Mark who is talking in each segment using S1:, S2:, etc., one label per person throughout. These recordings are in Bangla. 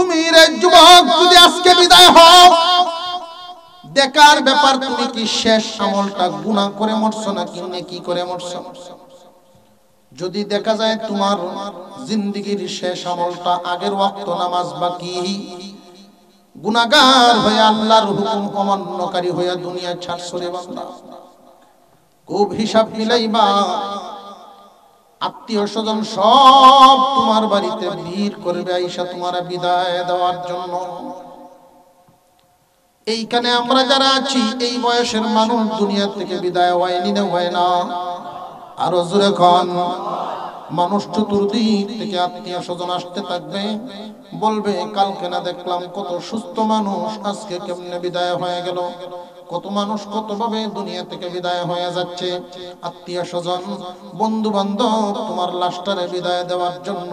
S1: তুমি রে যুবক যদি আজকে বিদায় হও, দেখার ব্যাপার তুমি কি শেষ আমলটা গুনাহ করে মরছো নাকি নেকি করে মরছো। যদি দেখা যায় তোমার জিন্দেগীর শেষ আমলটা আগের ওয়াক্ত নামাজ বাকি, গুনাহগার হয়ে আল্লাহর হুকুম অমান্যকারী হয়ে দুনিয়া ছাড়ছো রে বান্দা, খুব হিসাব মিলাইবা। আত্মীয় স্বজন সব তোমার বাড়িতে ভিড় করবে আইসা তোমার বিদায় দেওয়ার জন্য। এইখানে আমরা যারা আছি এই বয়সের মানুষ দুনিয়া থেকে বিদায় হয়নি না হয় না? আরো জোরে কোন। মানুষ চতুর্দিক থেকে আত্মীয় স্বজন আসতে থাকবে, বলবে কালকে না দেখলাম কত সুস্থ মানুষ, আজকে কেমনে বিদায় হয়ে গেল। কত মানুষ কত ভাবে দুনিয়া থেকে বিদায় হয়ে যাচ্ছে। আত্মীয় স্বজন বন্ধু বান্ধব তোমার লাশটারে বিদায় দেওয়ার জন্য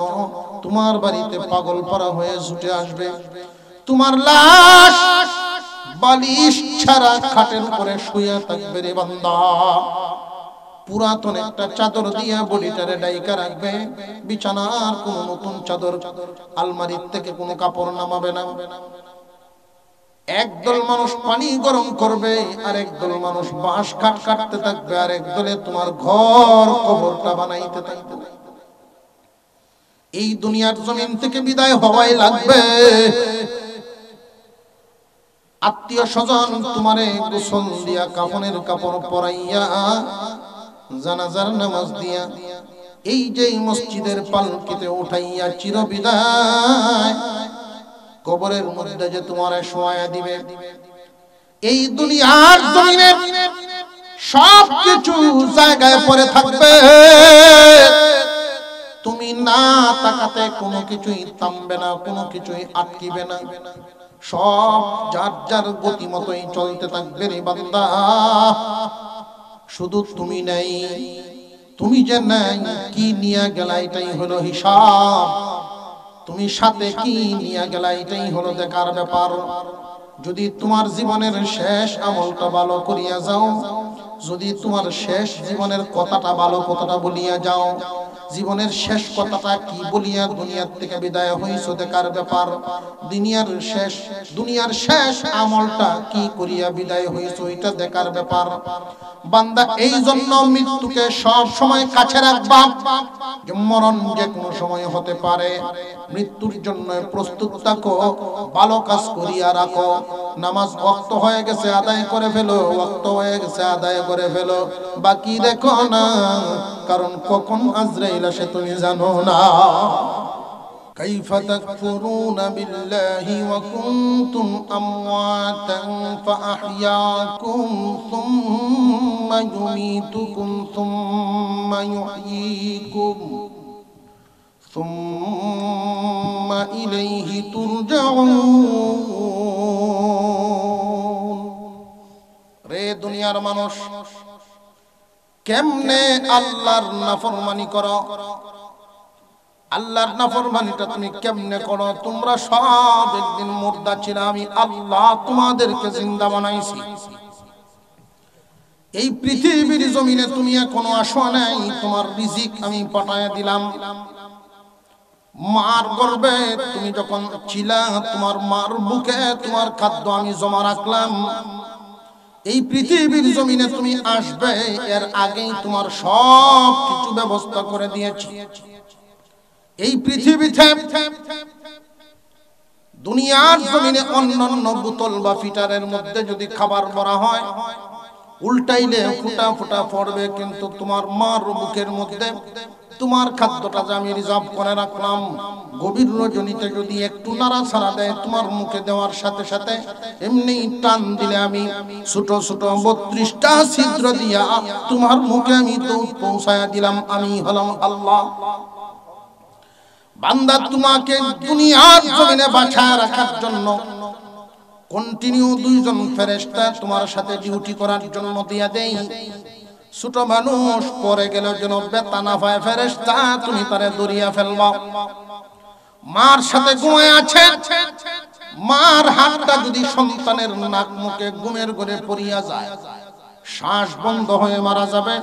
S1: তোমার বাড়িতে পাগল পারা হয়ে ছুটে আসবে। তোমার লাশ বালিশ ছাড়া খাটের উপরে শুয়ে থাকবে রে বান্দা। পুরাতন একটা চাদর দিয়া বডিটারে ডাইকা রাখবে, বিছানার কোনো নতুন চাদর আলমারির থেকে কোনো কাপড় নামাবে না। একদল মানুষ পানি গরম করবে, আর একদল মানুষ বাঁশ কাঠ কাটতে থাকবে, আর একদলে তোমার ঘর কবরটা বানাইতে থাকবে। এই দুনিয়ার জমিন থেকে বিদায় হওয়াই লাগবে। আত্মীয় স্বজন তোমারে গোসল দিয়া কাফনের কাপড় পরাইয়া জানাজার নামাজ দিয়া এই যে মসজিদের পালকিতে উঠাইয়া চিরবিদায় কবরের মধ্যে যে তোমারে শোয়া দিবে। এই দুনিয়ার জমিনে সব কিছু জায়গায় পড়ে থাকবে, তুমি না তাকাতে কোনো কিছুই থামবে না, কোনো কিছুই আটকিবে না, সব যার যার গতি মতোই চলতে থাকবে রে বান্দা। শুধু তুমি নাই, তুমি যে নাই কি নিয়ে গেলা এটাই হলো হিসাব। তুমি সাথে কি নিয়ে গেলা এটাই হলো দেখার ব্যাপার। যদি তোমার জীবনের শেষ আমলটা ভালো করিয়া যাও, যদি তোমার শেষ জীবনের কথাটা ভালো কথাটা বলিয়া যাও, জীবনের শেষ কথাটা কি বলিয়া দুনিয়ার থেকে বিদায় হইছো দেখার ব্যাপার। দুনিয়ার শেষ আমলটা কি করিয়া বিদায় হইছো এটা দেখার ব্যাপার। বান্দা এই জন্য মৃত্যুকে সব সময় কাছে রাখবা, যে মরণ যে কোনো সময় হতে পারে। মৃত্যুর জন্য প্রস্তুত থাকো, ভালো কাজ করিয়া রাখো। নামাজ ওয়াক্ত হয়ে গেছে আদায় করে ফেলো, ওয়াক্ত হয়ে গেছে আদায় করে ফেলো, বাকি রেখো না, কারণ কখন আজরাইল আসে তুমি জানো না। কাইফা তাকফুরুনা বিল্লাহি ওয়া কুনতুম আমওয়াতান ফাআহইয়াকুম সুম্মা ইউমীতুকুম সুম্মা ইউহয়ীকুম সুম্মা ইলাইহি তুরজাউন। রে দুনিয়ার মানুষ, কেমনে আল্লাহর নাফরমানি করো, আল্লাহর নাফরমানিটা তুমি কেমনে করো। তোমরা সব একদিন মুর্দা ছিল, আমি আল্লাহ তোমাদেরকে জিন্দা বানাইছি। এই পৃথিবীর জমিনে তুমি এখনো আসো নাই, তোমার রিজিক আমি পাঠায় দিলাম। মার গর্ভে তুমি যখন ছিলা, তোমার মার বুকে তোমার খাদ্য আমি জমা রাখলাম। এই পৃথিবীর জমিনে তুমি আসবে, এর আগেই তোমার সব কিছু ব্যবস্থা করে দিয়েছি। এই পৃথিবীতে দুনিয়ার জমিনে অন্যান্য বোতল বা ফিটারের মধ্যে যদি খাবার ভরা হয়, উল্টাইলে ফুটা ফুটা পড়বে, কিন্তু তোমার মার বুকের মধ্যে তোমার খাদ্যটা যে আমি রিজার্ভ করে রাখলাম, গভীর রজনীতে যদি একটু নাড়াচাড়া দেয় তোমার মুখে দেওয়ার সাথে সাথে এমনি টান দিলে আমি ছোট ছোট 32টা ছিদ্র দিয়া তোমার মুখে আমি দুধ পৌঁছায়া দিলাম। আমি হলাম আল্লাহ। বান্দা, তোমাকে দুনিয়ার জমিনে বাঁচায় রাখার জন্য কন্টিনিউ 2 জন ফেরেশতা তোমার সাথে ডিউটি করার জন্য দিয়া দেই। ছোট মানুষ পরে গেলে যেন ব্যথা না পায়, ফেরেশতা তুমি তারে দরিয়া ফেলবা। মার সাথে ঘুমায় আছে, মার হাতটা যদি সন্তানের নাক মুখে ঘুমের ঘরে পড়িয়া যায়, শ্বাস বন্ধ হয়ে মারা যাবে,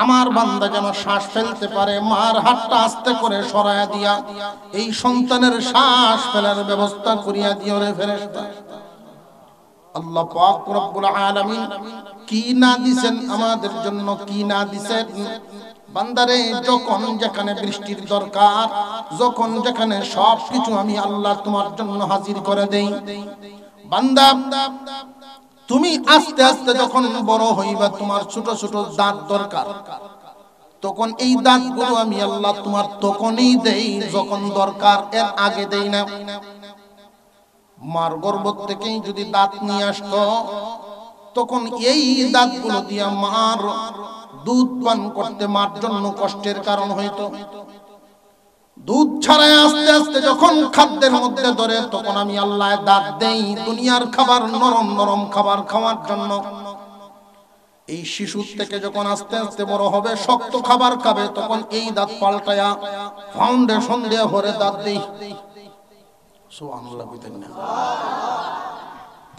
S1: আমার বান্দা যেন শ্বাস ফেলতে পারে, মার হাতটা আস্তে করে সরায়া দিয়া এই সন্তানের শ্বাস ফেলার ব্যবস্থা করিয়া দিও রে ফেরেশতা। আল্লাহ পাক রব্বুল আলামিন কি না দিবেন আমাদের জন্য, কি না দিবেন। বান্দারে যখন যেখানে বৃষ্টির দরকার, যখন যেখানে সবকিছু আমি আল্লাহ তোমার জন্য হাজির করে দেই। বান্দা তুমি আস্তে আস্তে যখন বড় হইবা, তোমার ছোট ছোট দাঁত দরকার, তখন এই দাঁতগুলো আমি আল্লাহ তোমার তখনই দেই যখন দরকার, এর আগে দেই না। মার গর্ভ থেকেই যদি দাঁত নিয়ে আসতো, তখন এই দাঁতগুলো দিয়া মার দুধ পান করতে মার জন্য কষ্টের কারণ হইতো। দুধ ছাড়াই আস্তে আস্তে যখন খাদ্যের মধ্যে ধরে, তখন আমি আল্লাহ দাঁত দেই দুনিয়ার খাবার, নরম নরম খাবার খাওয়ার জন্য। এই শিশুর থেকে যখন আস্তে আস্তে বড় হবে, শক্ত খাবার খাবে, তখন এই দাঁত পাল্টায়া ফাউন্ডেশন দিয়ে ভরে দাঁত দেই। সুবহানাল্লাহ কইতেন না?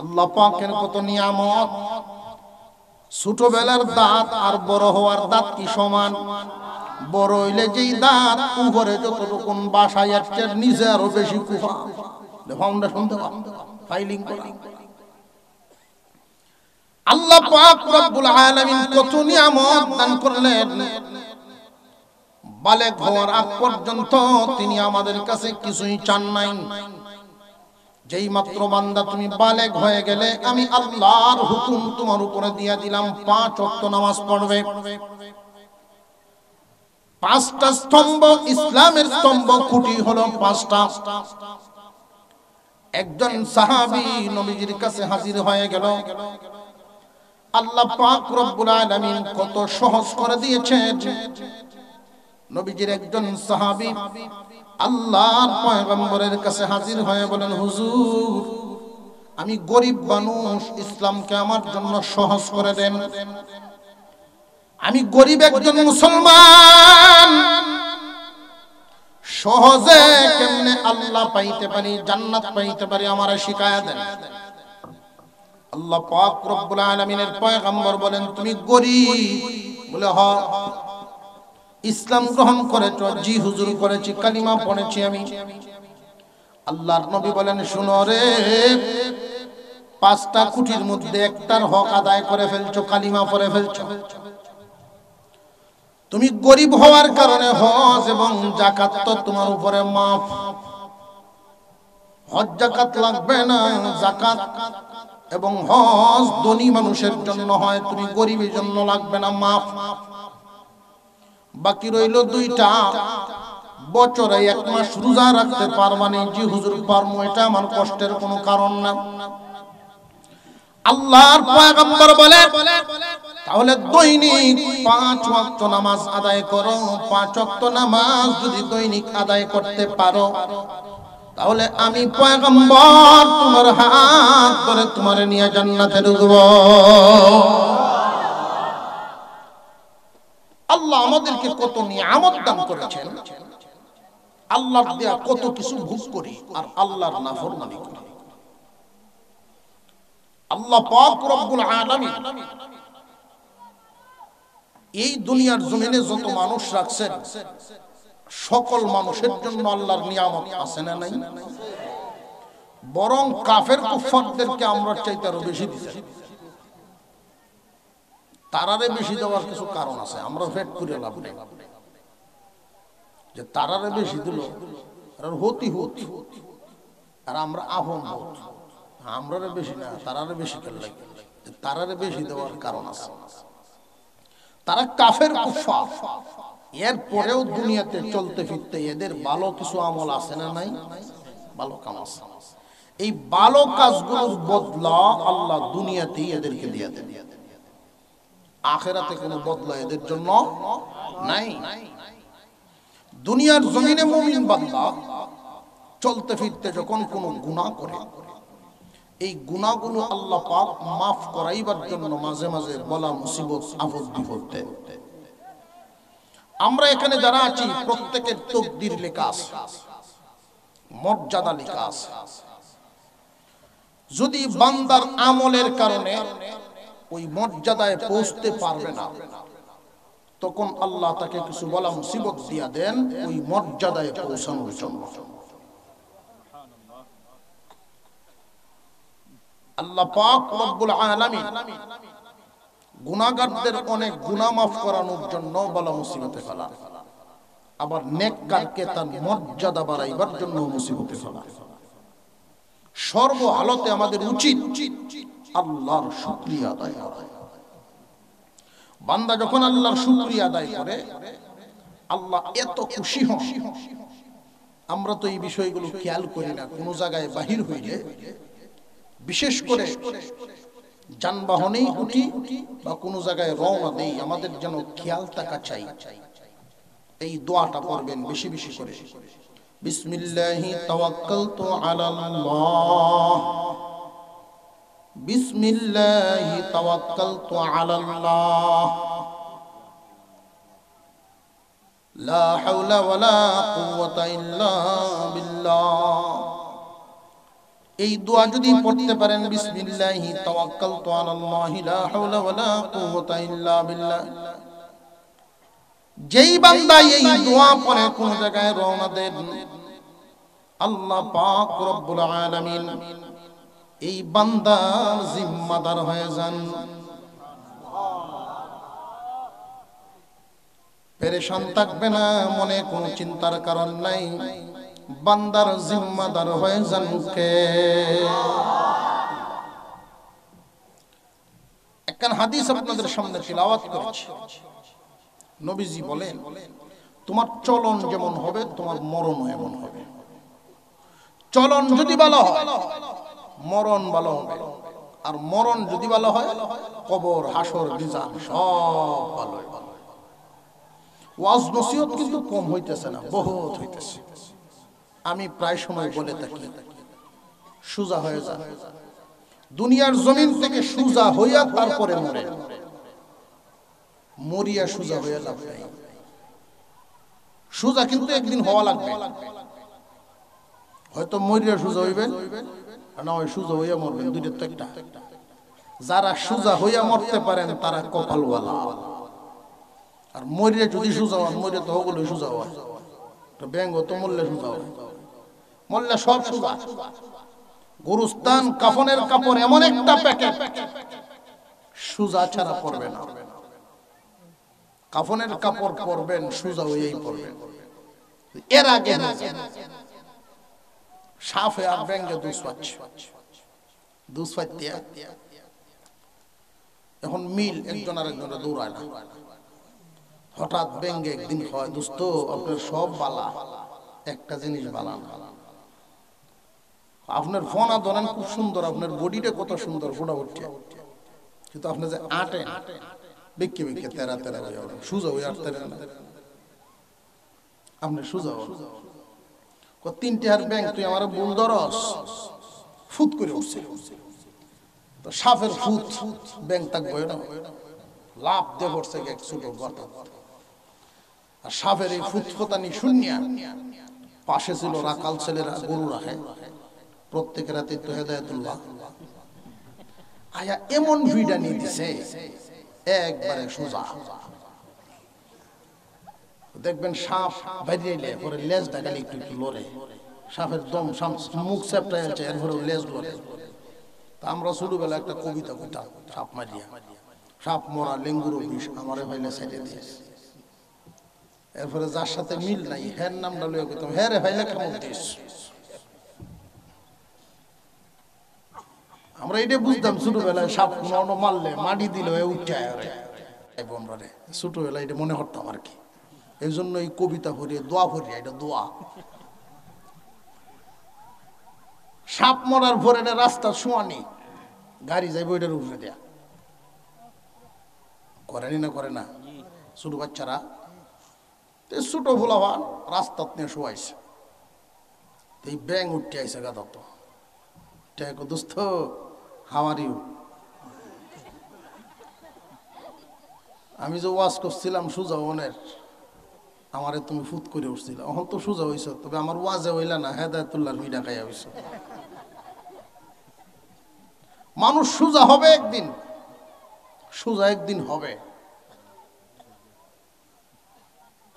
S1: আল্লাহ পাকের কত নিয়ামত। ছোটবেলার দাঁত আর বড় হওয়ার দাঁত কি সমান? বড় হইলে যেই দাঁত উপরে যতটুকু বাসায় আসছে, নিচে আরো বেশি কুফা ফাউন্ডেশন দেওয়া, ফাইলিং করা। আল্লাহ পাক রব্বুল আলামিন কত নিয়ামত দান করলেন। বালেগ হওয়ার আগ পর্যন্ত তিনি আমাদের কাছে কিছুই চান নাই। যেই মাত্র বান্দা তুমি বালেগ হয়ে গেলে, আমি আল্লাহর হুকুম তোমার উপরে দিয়া দিলাম, 5 ওয়াক্ত নামাজ পড়বে। 5টা স্তম্ভ, ইসলামের স্তম্ভ খুঁটি হলো 5টা। একজন সাহাবী নবীজির কাছে হাজির হয়ে গেল। আল্লাহ পাক রব্বুল আলামিন কত সহজ করে দিয়েছেন। নবীজির একজন সাহাবী আল্লাহর পয়গম্বরের কাছে হাজির হয়ে বলেন, হুজুর আমি গরিব মানুষ, ইসলামকে আমার জন্য সহজ করে দেন। আমি গরিব একজন মুসলমান, সহজে কেমনে আল্লাহ পাইতে পারি, জান্নাত পাইতে পারি, আমারে শিখায়া দেন। আল্লাহ পাক রব্বুল আলামিনের পয়গম্বর বলেন, তুমি গরিব? বলে হ। ইসলাম গ্রহণ করেছো? জি হুজুর করেছি, কালিমা পড়েছি আমি। আল্লাহর নবী বলেন, শুনো রে, 5টা কুটির মধ্যে একটার হক আদায় করে ফেলছো, কালিমা পড়ে ফেলছো। তুমি গরিব হওয়ার কারণে হজ এবং যাকাত তো তোমার উপরে মাফ। হজ যাকাত লাগবে না, যাকাত এবং হজ ধনী মানুষের জন্য হয়, তুমি গরিবের জন্য লাগবে না, মাফ। বাকি রইল 2টা। বছরে 1 মাস রোজা রাখতে পারবানি? জি হুজুর পারমু, এটা আমার কষ্টের কোনো কারণ না। আল্লাহর পয়গম্বর বলে, তাহলে দৈনিক 5 ওয়াক্ত নামাজ আদায় করো। 5 ওয়াক্ত নামাজ যদি দৈনিক আদায় করতে পারো, তাহলে আমি পয়গম্বর তোমার হাত ধরে তোমারে নিয়ে জান্নাতে ঢুকব। আল্লাহ আমাদেরকে কত নিয়ামত দান করেছেন। আল্লাহর দেয়া কত কিছু ভোগ করি আর আল্লাহর নাফরমানি করি। আল্লাহ পাক রব্বুল আলামিন এই দুনিয়ার জমিনে যত মানুষ রাখছেন, সকল মানুষের জন্য আল্লাহর নিয়ামত আছে না নাই? বরং কাফের কুফফারদেরকে আমরা চাইতে আরো বেশি দিয়েছি। তারারে বেশি দেওয়ার কিছু কারণ আছে, আমরা ফেট করে লাভ নেই যে তারারে বেশি দিল আর হতি হতি, আর আমরা আপন হত, আমরারে বেশি না তারারে বেশি করে লাগে। তারারে বেশি দেওয়ার কারণ আছে, তারা কাফের কুফফার। এর পরেও দুনিয়াতে চলতে ফিরতে এদের ভালো কিছু আমল আছে না নাই? ভালো কাজ আছে। এই ভালো কাজগুলোর বদলা আল্লাহ দুনিয়াতেই এদেরকে দিয়ে দেন, আখিরাতে কোনো বদলা এদের জন্য নাই। দুনিয়ার জমিনে মুমিন বান্দা চলতে ফিরতে যখন কোনো গুনাহ করে, এই গুনাহগুলো আল্লাহ পাক মাফ করাইবার জন্য মাঝে মাঝে বলা মুসিবত আফত বিপদ দেন। আমরা এখানে যারা আছি প্রত্যেকের তাকদীর লেখা আছে, মর্যাদা লেখা আছে। যদি বান্দার আমলের কারণে ওই মর্যাদায় পৌঁছতে পারবে না, তখন আল্লাহ তাকে কিছু বলা মুসিবত দিয়া দেন ওই মর্যাদায় পৌঁছানোর জন্য। আল্লাহ পাক রব্বুল আলামিন গুনাহগারদের অনেক গুনাহ মাফ করানোর জন্য বলা মুসিবতে ফেলা, আবার নেককারকে তার মর্যাদা বাড়াইবার জন্য মুসিবতে ফেলা। সর্ব হালতে আমাদের উচিত আল্লাহর শুকরিয়া আদায় করা। বান্দা যখন আল্লাহর শুকরিয়া আদায় করে আল্লাহ এত খুশি হন, আমরা তো এই বিষয়গুলো খেয়াল করি না। কোন জায়গায় বাহির হইলে, বিশেষ করে যানবাহনেই উঠি বা কোনো জায়গায় রওনা দেই, আমাদের যেন খেয়াল থাকা চাই। এই দোয়াটা পড়বেন বেশি বেশি করে, বিসমিল্লাহি তাওয়াক্কালতু আলাল্লাহ, বিসমিল্লাহি তাওয়াক্কালতু আলাল্লাহ, লা হাওলা ওয়ালা কুওয়াতা ইল্লা বিল্লাহ। এই দোয়া যদি পড়তে পারেন, বিসমিল্লাহি তাওয়াক্কালতু আলাল্লাহি লা হাওলা ওয়ালা কুওয়াতা ইল্লা বিল্লাহ, যেই বান্দা এই দোয়া পড়ে কোন জায়গায় রওনা দেন, আল্লাহ পাক রব্বুল আলামিন এই বান্দার জিম্মাদার হয়ে যান। পেরেশান থাকবে না, মনে কোনো চিন্তার কারণ নাই, বান্দার জিম্মাদার হয়ে যান কে? একখান হাদিস আপনাদের সামনে তিলাওয়াত করেছি। নবীজি বলেন, তোমার চলন যেমন হবে তোমার মরণও এমন হবে। চলন যদি ভালো হয় মরণ ভালো হবে, আর মরণ যদি ভালো হয় কবর, হাসর, মিজান সব ভালো হবে। ওয়াজ নসিহত কিন্তু কম হইতেছে না, বহুত হইতেছে। আমি প্রায় সময় বলে থাকি, সুজা হয়ে যা, দুনিয়ার জমিন থেকে সুজা হইয়া তারপরে মরে, মরিয়া সুজা হইয়া লাভ নাই। সুজা কিন্তু একদিন হওয়া লাগবে, হয়তো মরিয়া সুজা হইবেন না হয় সুজা হইয়া মরবেন, দুইটার তো একটা। যারা সুজা হইয়া মরতে পারেন তারা কপালওয়ালা, আর মরিয়া যদি সুজা হন, মরিয়া তো হগুলো সুজা হওয়া, ব্যাঙ্গ তো মরলে সুজা হয়, মরলে সব সুজা। গুরুস্থান কাফনের কাপড় এমন একটা প্যাকেট, সুজা ছাড়া পরবে না। কাফনের কাপড় পরবেন সুজা হইয়াই পরবেন। এর আগে সাফে আর ব্যাঙ্গে দুস পাচ্ছে, এখন মিল একজন আর একজনের দৌড়ায় না। হঠাৎ ব্যাঙ্গে একদিন হয়, দোস্ত আপনার সব বালা, একটা জিনিস বালা না, আপনার ফোনা ধরেন খুব সুন্দর, আপনার বডিটা কত সুন্দর ফোটা উঠছে, কিন্তু আপনি যে আটে বিক্ষে বিক্ষে তেরা তেরা হয়ে যাবেন, সুজা হয়ে আটতে না আপনি সুজা তিনটে হার ব্যাংক, তুই আমার ভুল ধরস, ফুত করে উঠছে, তো সাপের ফুত ব্যাংক থাকবো না, লাভ দিয়ে পড়ছে এক ছোট গর্ত। আর সাপের এই ফুত ফোতানি শুনিয়া পাশে ছিল রাখাল ছেলেরা গরু রাখে, প্রত্যেক রাতে তো হেদায়েতুল্লাহ আয়া এমন ভিড়া নিয়ে দিছে একবারে সোজা। দেখবেন সাপ বাইরে পরে লেজ ডাকালে একটু একটু লড়ে, সাপের দম মুখ চ্যাপটা আছে, এরপরে লেজ লড়ে। তা আমরা ছোটবেলা একটা কবিতা কইতাম, সাপ মারিয়া, সাপ মরা লেঙ্গুরো বিষ আমারে ভাইলে সাইডে দিয়েছে। এরপরে যার সাথে মিল নাই হ্যার নামটা লইয়া কইতাম, হ্যাঁ রে ভাইলে কেমন দিস। আমরা এটা বুঝতাম ছোটবেলায়, সাপ মারলে মাটি দিলে উঠে ছোটবেলায় এটা মনে করতাম আর কি। এই জন্য এই কবিতা ভরিয়ে দোয়া ভরিয়া, এটা দোয়া। সাপ মরার পরে রাস্তা শোয়ানি, গাড়ি যাইব এটার উপরে দেয়া, করেনি না করে না ছোট বাচ্চারা, ছোট ভোলা হওয়া রাস্তা নিয়ে শোয়াইছে, এই ব্যাং উঠতে আইসে গাদা, তো দোস্ত হাওয়ার ইউ, আমি যে ওয়াজ করছিলাম সুজা ওনের, আমারে তুমি ফুত করে উঠছিল, এখন তো সুজা হইছ, তবে আমার ওয়াজে হইলা না, হেদায়েতুল্লাহর ভিড়া খাইয়া হইছ। মানুষ সুজা হবে একদিন, সোজা একদিন হবে।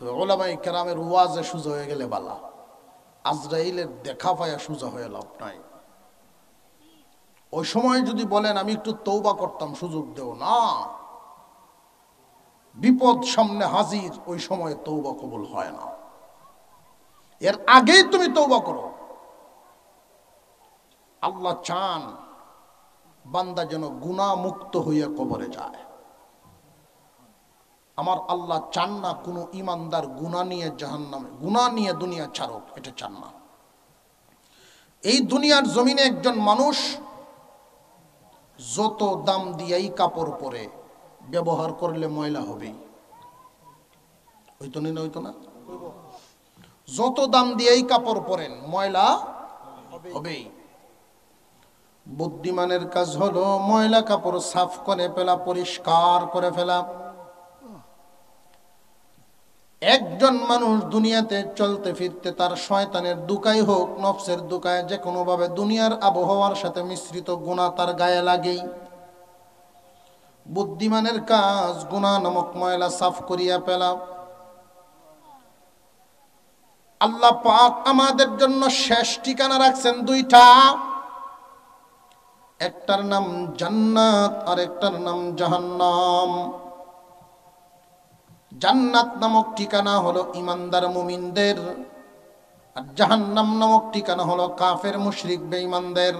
S1: তো ওলামায়ে কেরামের ওয়াজে সোজা হয়ে গেলে বালা, আজরাইলের দেখা পায়া সোজা হয়ে লাভ নাই। ওই সময় যদি বলেন আমি একটু তওবা করতাম, সুযোগ দেও না, বিপদ সামনে হাজির, ওই সময় তওবা কবুল হয় না। এর আগেই তুমি তওবা করো। আল্লাহ চান বান্দা যেন গুনাহ মুক্ত হইয়া কবরে যায়। আমার আল্লাহ চান না কোনো ইমানদার গুনাহ নিয়ে জাহান্নামে, গুনাহ নিয়ে দুনিয়া ছাড়ুক, এটা চান না। এই দুনিয়ার জমিনে একজন মানুষ যত দাম দিয়েই কাপড় পরে ব্যবহার করলে ময়লা হবেই, হইতো না? যত দাম দিয়েই কাপড় পরেন ময়লা হবেই। বুদ্ধিমানের কাজ হলো ময়লা কাপড় সাফ করে ফেলা, পরিষ্কার করে ফেলা। একজন মানুষ দুনিয়াতে চলতে ফিরতে তার শয়তানের দুকাই হোক, নফসের দুকায়, যে কোনো ভাবে দুনিয়ার আবহাওয়ার সাথে মিশ্রিত গুনাহ তার গায়ে লাগেই। বুদ্ধিমানের কাজ গুনাহ নামক ময়লা সাফ করিয়া ফেলা। আল্লাহ পাক আমাদের জন্য শেষ ঠিকানা রাখছেন দুইটা, একটার নাম জান্নাত আর একটার নাম জাহান্নাম। জান্নাত নামক ঠিকানা হলো ইমানদার মুমিনদের, আর জাহান্নাম নামক ঠিকানা হলো কাফের মুশরিক বেঈমানদের।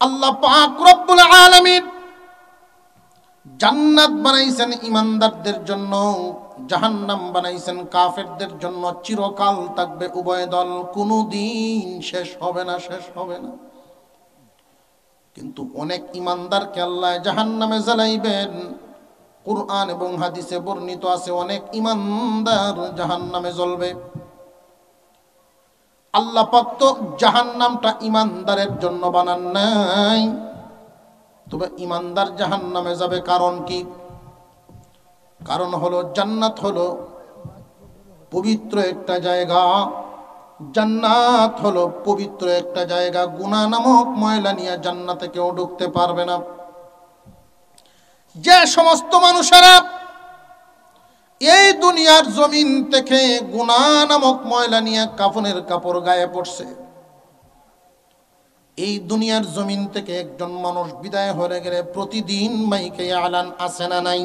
S1: আল্লাহ পাক রব্বুল আলামিন জান্নাত বানাইছেন ইমানদারদের জন্য, জাহান্নাম বানাইছেন কাফেরদের জন্য। চিরকাল থাকবে উভয় দল, কোনোদিন শেষ হবে না। কিন্তু অনেক ইমানদারকে আল্লাহ জাহান্নামে জ্বালাইবেন। কুরআন এবং হাদিসে বর্ণিত আছে অনেক ইমানদার জাহান্নামে জ্বলবে। আল্লাহ পাক তো জাহান্নামটা ইমানদারের জন্য বানান নাই। তবে ইমানদার জাহান্নামে যাবে কারণ কি? কারণ হলো জান্নাত হলো পবিত্র একটা জায়গা, জান্নাত হলো পবিত্র একটা জায়গা। গুনাহ নামক ময়লা নিয়ে জান্নাতে কেউ ঢুকতে পারবে না। যে সমস্ত মানুষেরা এই দুনিয়ার জমিন থেকে গুনাহ নামক ময়লা নিয়ে কাফনের কাপড় গায়ে পড়ছে, এই দুনিয়ার জমিন থেকে একজন মানুষ বিদায় হয়ে গেলে প্রতিদিন মাইকে আলান আছে না নাই?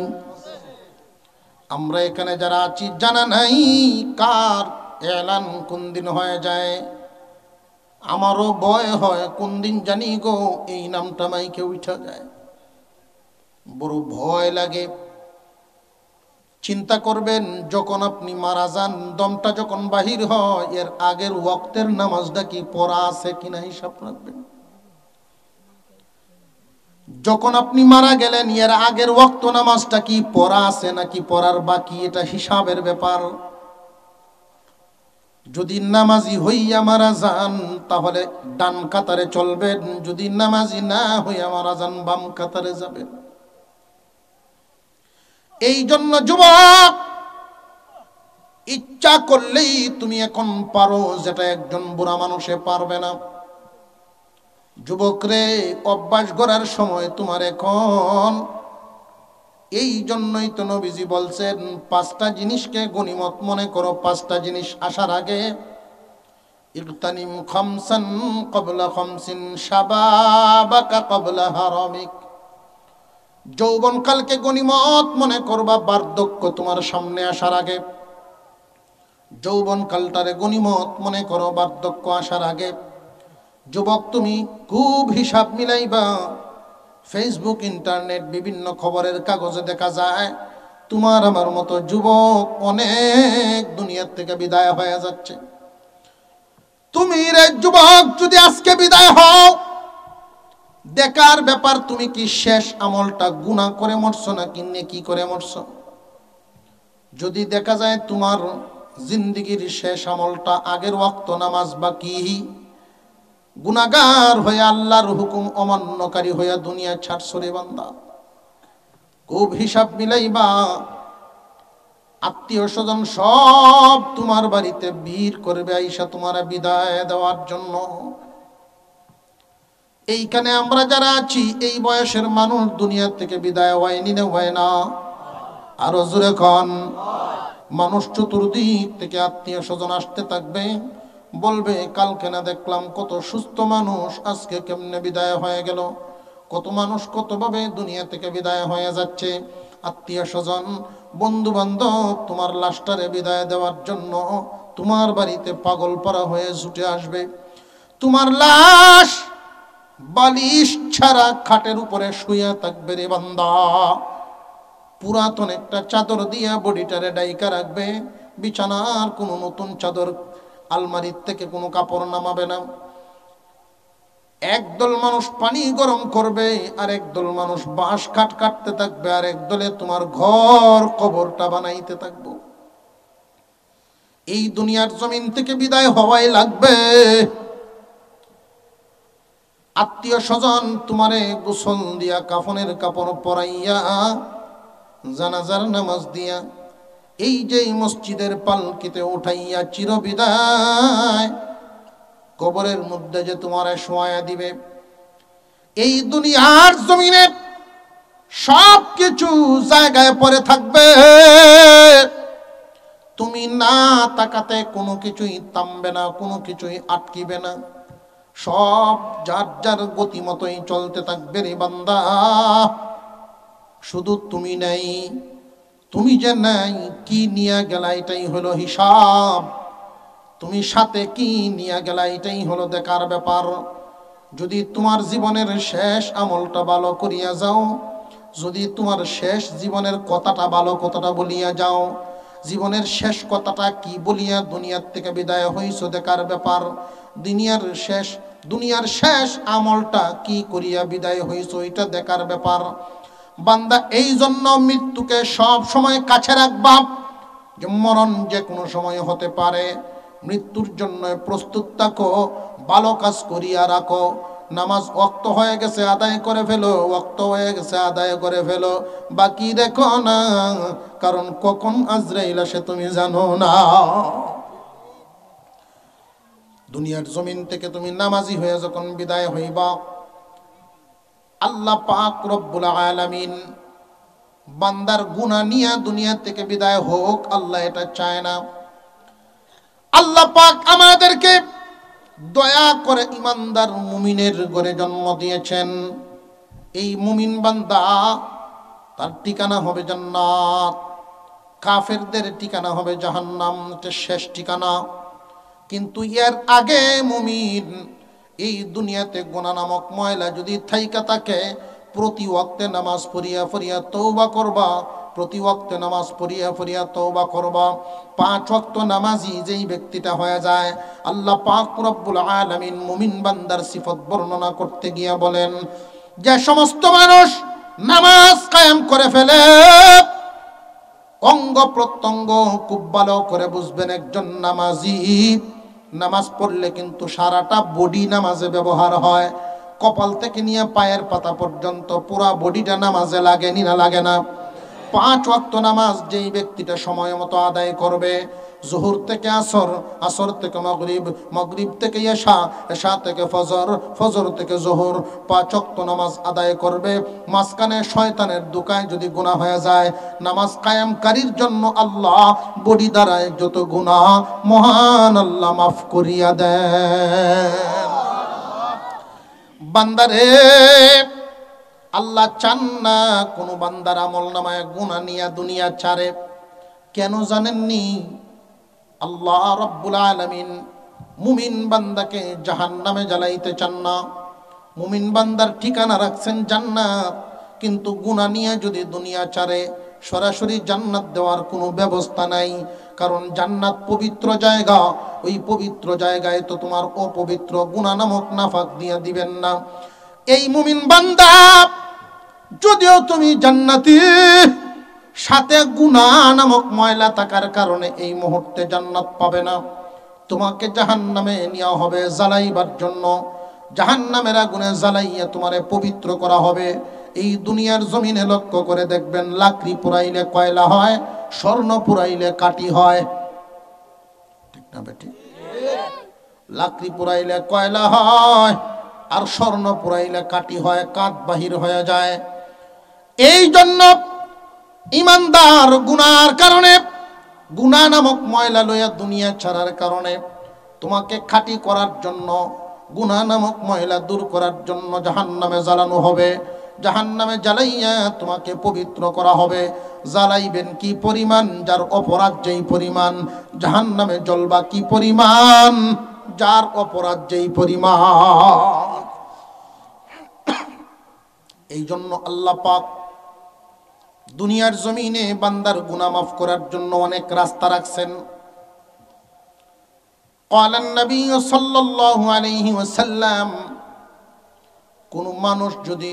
S1: আমরা এখানে যারা আছি জানা নাই কার এলান কোন দিন হয়ে যায়। আমারও ভয় হয় কোন দিন জানি গো এই নামটা মাইকে উঠা যায়, বড় ভয় লাগে। চিন্তা করবেন যখন আপনি মারা যান, দমটা যখন বাহির হয়, এর আগের ওয়াক্তের নামাজটা কি পড়া আছে কিনা হিসাব রাখবেন। যখন আপনি মারা গেলেন, এর আগের ওয়াক্ত নামাজটা কি পড়া আছে নাকি পড়ার বাকি, এটা হিসাবের ব্যাপার। যদি নামাজি হইয়া মারা যান তাহলে ডান কাতারে চলবেন, যদি নামাজি না হইয়া মারা যান বাম কাতারে যাবেন। এই জন্য যুবক, ইচ্ছা করলেই তুমি এখন পারো যেটা একজন বুড়া মানুষে পারবে না। যুবক রে, অভ্যাস গড়ার সময় তোমার এখন। এই জন্যই তো নবীজি বলছেন 5টা জিনিসকে গনিমত মনে করো। 5টা জিনিস আসার আগে ইগতানিম খামসান ক্বাবলা খামসিন শাবাবাকা ক্বাবলা হারামিক। যৌবনকালকে গনিমত মনে করবা, বার্ধক্য তোমার সামনে আসার আগে। যৌবনকালটারে গনিমত মনে করো বার্ধক্য আসার আগে। যুবক তুমি খুব হিসাব মিলাইবা। ফেসবুক, ইন্টারনেট, বিভিন্ন খবরের কাগজে দেখা যায় তোমার আমার মতো যুবক অনেক দুনিয়ার থেকে বিদায় হয়ে যাচ্ছে। তুমি রে যুবক যদি আজকে বিদায় হও, দেখার ব্যাপার তুমি কি শেষ আমলটা গুনাহ করে মরছো নাকি নেকি করে মরছো। যদি দেখা যায় তোমার জিন্দেগির শেষ আমলটা আগের ওয়াক্ত নামাজ বাকি, গুনাহগার হয়ে আল্লাহর হুকুম অমান্যকারী হয়ে দুনিয়া ছাড়ছো রে বান্দা। খুব হিসাব মিলাইবা। আত্মীয় স্বজন সব তোমার বাড়িতে ভিড় করবে আইসা তোমার বিদায় দেওয়ার জন্য। এইখানে আমরা যারা আছি এই বয়সের মানুষ দুনিয়া থেকে বিদায় হয়নি না হয় না? আরো জোরে কন। মানুষ চতুর্দিক থেকে আত্মীয় স্বজন আসতে থাকবে, বলবে কালকে না দেখলাম কত সুস্থ মানুষ, আজকে কেমনে বিদায় হয়ে গেল। কত মানুষ কতভাবে দুনিয়া থেকে বিদায় হয়ে যাচ্ছে। আত্মীয় স্বজন বন্ধু বান্ধব তোমার লাশটারে বিদায় দেওয়ার জন্য তোমার বাড়িতে পাগল পারা হয়ে ছুটে আসবে। তোমার লাশ বালিশ ছাড়া খাটের উপরে শুয়ে থাকবে রে বান্দা। পুরাতন একটা চাদর দিয়া বডিটারে ডাইকা রাখবে, বিছানার কোনো নতুন চাদর, আলমারির থেকে কোনো কাপড় নামাবে না। একদল মানুষ পানি গরম করবে, আর একদল মানুষ বাঁশ কাট কাটতে থাকবে, আর একদলে তোমার ঘর কবরটা বানাইতে থাকবো। এই দুনিয়ার জমিন থেকে বিদায় হওয়াই লাগবে। আত্মীয় স্বজন তোমারে গোসল দিয়া কাফনের কাপড় পরাইয়া জানাজার নামাজ দিয়া এই যে মসজিদের পালকিতে উঠাইয়া চিরবিদায় কবরের মধ্যে যে তোমারে শোয়া দিবে। এই দুনিয়ার জমিনে সব কিছু জায়গায় পড়ে থাকবে, তুমি না তাকাতে কোনো কিছুই থামবে না, কোনো কিছুই আটকিবে না, সব যার যার গতি মতোই চলতে থাকবে রে বান্দা। শুধু তুমি নাই, তুমি যে নাই কি নিয়ে গেলা এটাই হলো হিসাব। তুমি সাথে কি নিয়ে গেলা এটাই হলো দেখার ব্যাপার। যদি তোমার জীবনের শেষ আমলটা ভালো করিয়া যাও, যদি তোমার শেষ জীবনের কথাটা ভালো কথাটা বলিয়া যাও, জীবনের শেষ কথাটা কি বলিয়া দুনিয়ার থেকে বিদায় হইছো দেখার ব্যাপার। দুনিয়ার শেষ আমলটা কি করিয়া বিদায় হইছো এটা দেখার ব্যাপার। বান্দা এই জন্য মৃত্যুকে সব সময় কাছে রাখবা, যে মরণ যে কোনো সময় হতে পারে। মৃত্যুর জন্য প্রস্তুত থাকো, ভালো কাজ করিয়া রাখো। নামাজ ওয়াক্ত হয়ে গেছে আদায় করে ফেলো, ওয়াক্ত হয়ে গেছে আদায় করে ফেলো, বাকি দেখো না, কারণ কখন আজরাইল আসে তুমি জানো না। দুনিয়ার জমিন থেকে তুমি নামাজি হয়ে যখন বিদায় হইবা, আল্লাহ পাক রব্বুল আলামিন বান্দার গুনাহ নিয়ে দুনিয়া থেকে বিদায় হোক আল্লাহ এটা চায় না। আল্লাহ পাক আমাদেরকে দয়া করে ইমানদার মুমিনের ঘরে জন্ম দিয়েছেন। এই মুমিন বান্দা তার ঠিকানা হবে জান্নাত, কাফেরদের ঠিকানা হবে জাহান্নাম, এটা শেষ ঠিকানা। কিন্তু এর আগে মুমিন এই দুনিয়াতে গুনাহ নামক ময়লা যদি থাইকা থাকে, প্রতি ওয়াক্তে নামাজ পড়িয়া পড়িয়া তওবা করবা, প্রতি ওয়াক্তে নামাজ পড়িয়া পড়িয়া তওবা করবা। 5 ওয়াক্ত নামাজি যেই ব্যক্তিটা হয়ে যায়, আল্লাহ পাক রব্বুল আলামিন মুমিন বান্দার সিফত বর্ণনা করতে গিয়া বলেন, যে সমস্ত মানুষ নামাজ কায়েম করে ফেলে, অঙ্গ প্রত্যঙ্গ খুব ভালো করে বুঝবেন, একজন নামাজি নামাজ পড়লে কিন্তু সারাটা বডি নামাজে ব্যবহার হয়। কপাল থেকে নিয়ে পায়ের পাতা পর্যন্ত পুরা বডিটা নামাজে লাগে না লাগে না? 5 ওয়াক্ত নামাজ যেই ব্যক্তিটা সময় মতো আদায় করবে, জোহর থেকে আসর, আসর থেকে মাগরিব, মাগরিব থেকে এশা, এশা থেকে ফজর, ফজর থেকে জোহর, 5 ওয়াক্ত নামাজ আদায় করবে। মাঝখানে শয়তানের দোকায় যদি গুনাহ হয়ে যায়, নামাজ কায়েমকারীর জন্য আল্লাহ বডি দ্বারায় যত গুনাহ মহান আল্লাহ মাফ করিয়া দেন। বান্দারে আল্লাহ চান না কোনো বান্দার আমল নামায় গুনাহ নিয়া দুনিয়া ছাড়ে। কেন জানেননি? আল্লাহ রাব্বুল আলামিন মুমিন বান্দাকে জাহান্নামে জ্বালাইতে চান না। মুমিন বান্দার ঠিকানা রাখছেন জান্নাত, কিন্তু গুনাহ নিয়ে যদি দুনিয়া ছাড়ে সরাসরি জান্নাত দেওয়ার কোনো ব্যবস্থা নাই। কারণ জান্নাত পবিত্র জায়গা, ওই পবিত্র জায়গায় তো তোমার অপবিত্র গুনাহ নামক নাফাক দিয়ে দিবেন না। এই মুমিন বান্দা যদিও তুমি জান্নাতি, সাথে গুনাহ নামক ময়লা থাকার কারণে এই মুহূর্তে জান্নাত পাবে না। তোমাকে জাহান্নামে নেওয়া হবে জ্বালাইবার জন্য, জাহান্নামের আগুনে জ্বালাইয়া তোমারে পবিত্র করা হবে। এই দুনিয়ার জমিনে লক্ষ্য করে দেখবেন, লাকড়ি পুরাইলে কয়লা হয়, স্বর্ণ পুরাইলে কাটি হয়, ঠিক না বেটি? লাকড়ি পুরাইলে কয়লা হয়, আর স্বর্ণ পুরাইলে কাটি হয়, কাঁধ বাহির হয়ে যায়। এই জন্য ইমানদার গুনার কারণে, গুনাহ নামক ময়লা লইয়া দুনিয়া ছাড়ার কারণে, তোমাকে খাঁটি করার জন্য, গুনাহ নামক ময়লা দূর করার জন্য জাহান্নামে জ্বালানো হবে। জাহান্নামে জ্বালাইয়া তোমাকে পবিত্র করা হবে। জ্বালাইবেন কি পরিমাণ? যার অপরাধ যেই পরিমাণ, জাহান্নামে জ্বলবা কি পরিমাণ? যার অপরাধ যেই পরিমাণ। এই জন্য আল্লাহ পাক দুনিয়ার জমিনে বান্দার গুনাহ মাফ করার জন্য অনেক রাস্তা রাখছেন। قال النبي صلى الله عليه وسلم, কোন মানুষ যদি,